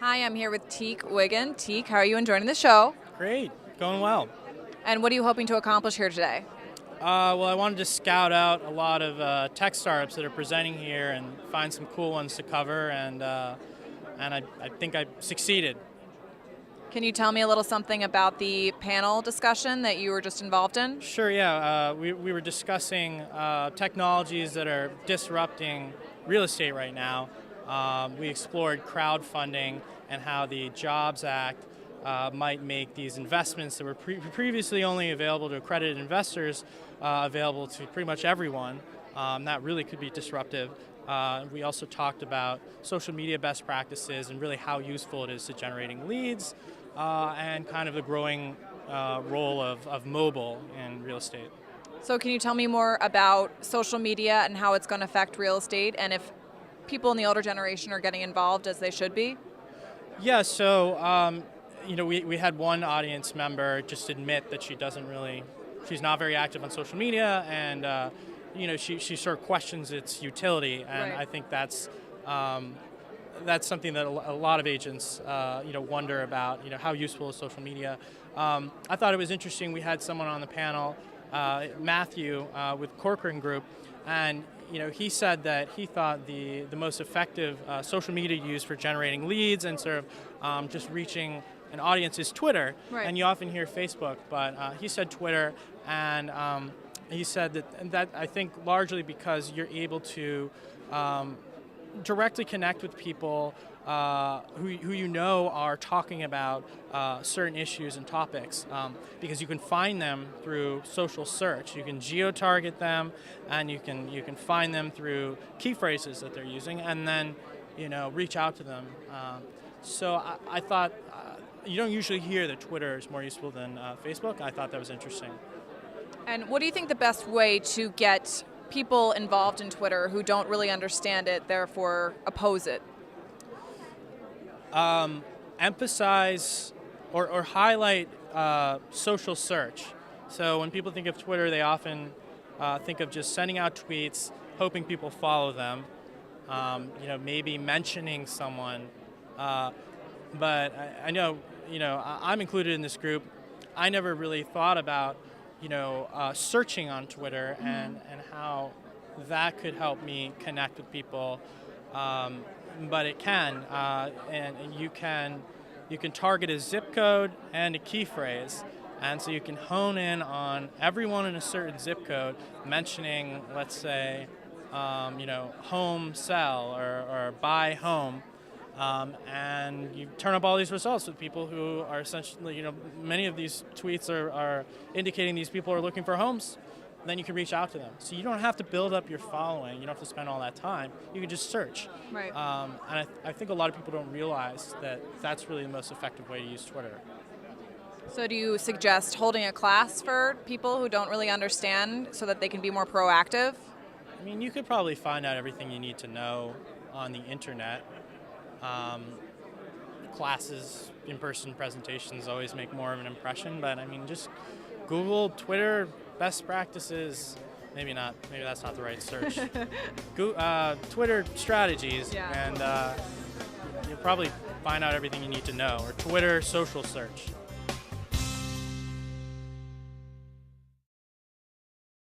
Hi, I'm here with Teke Wiggin. Teke, how are you enjoying the show? Great, going well. And what are you hoping to accomplish here today? Well, I wanted to scout out a lot of tech startups that are presenting here and find some cool ones to cover, and I think I succeeded. Can you tell me a little something about the panel discussion that you were just involved in? Sure, yeah. We were discussing technologies that are disrupting real estate right now. We explored crowdfunding and how the Jobs Act might make these investments that were previously only available to accredited investors available to pretty much everyone. That really could be disruptive. We also talked about social media best practices and really how useful it is to generating leads and kind of the growing role of mobile in real estate. So can you tell me more about social media and how it's going to affect real estate and if people in the older generation are getting involved as they should be? Yeah, so we had one audience member just admit that she's not very active on social media, and she sort of questions its utility, and Right. I think that's something that a lot of agents wonder about. How useful is social media? I thought it was interesting. We had someone on the panel, Matthew with Corcoran Group, and he said that he thought the most effective social media use for generating leads and sort of just reaching an audience is Twitter. Right. And you often hear Facebook, but he said Twitter, and he said that I think largely because you're able to directly connect with people who you know are talking about certain issues and topics, because you can find them through social search. You can geo-target them, and you can find them through key phrases that they're using, and then reach out to them. So I thought you don't usually hear that Twitter is more useful than Facebook. I thought that was interesting. And what do you think the best way to get people involved in Twitter who don't really understand it, therefore oppose it? Emphasize or highlight social search. So when people think of Twitter, they often think of just sending out tweets, hoping people follow them, maybe mentioning someone. But I know, I'm included in this group. I never really thought about, searching on Twitter and how that could help me connect with people. But it can, and you can target a zip code and a key phrase, and so you can hone in on everyone in a certain zip code, mentioning, let's say, home sell or buy home, and you turn up all these results with people who are essentially, many of these tweets are indicating these people are looking for homes. Then you can reach out to them. So you don't have to build up your following. You don't have to spend all that time. You can just search. Right. And I think a lot of people don't realize that that's really the most effective way to use Twitter. So do you suggest holding a class for people who don't really understand so that they can be more proactive? I mean, you could probably find out everything you need to know on the internet. Classes, in-person presentations always make more of an impression, but I mean, just Google Twitter best practices. Maybe not. Maybe that's not the right search. Twitter strategies, Yeah. and you'll probably find out everything you need to know. Or Twitter social search.